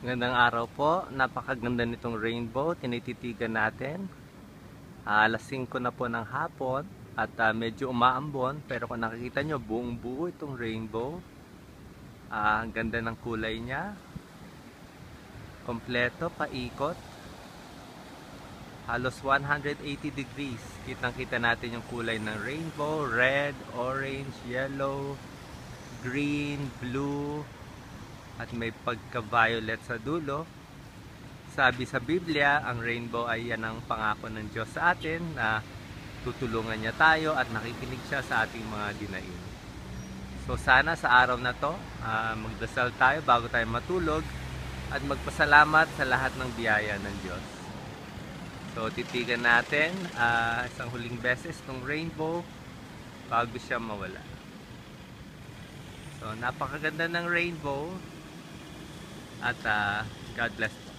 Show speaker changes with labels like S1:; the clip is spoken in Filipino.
S1: Gandang araw po. Napakaganda nitong rainbow. Tinititigan natin. Alas 5 na po ng hapon at medyo umaambon. Pero kung nakikita nyo, buong buo itong rainbow. Ang ganda ng kulay niya. Kompleto, paikot. Halos 180 degrees. Kitang-kita natin yung kulay ng rainbow. Red, orange, yellow, green, blue. At may pagka-violet sa dulo. Sabi sa Biblia, ang rainbow ay yan ang pangako ng Diyos sa atin na tutulungan niya tayo at nakikinig siya sa ating mga dinain. So sana sa araw na to, magdasal tayo bago tayo matulog at magpasalamat sa lahat ng biyaya ng Diyos. So titigan natin isang huling beses ng rainbow bago siya mawala. So napakaganda ng rainbow at God bless.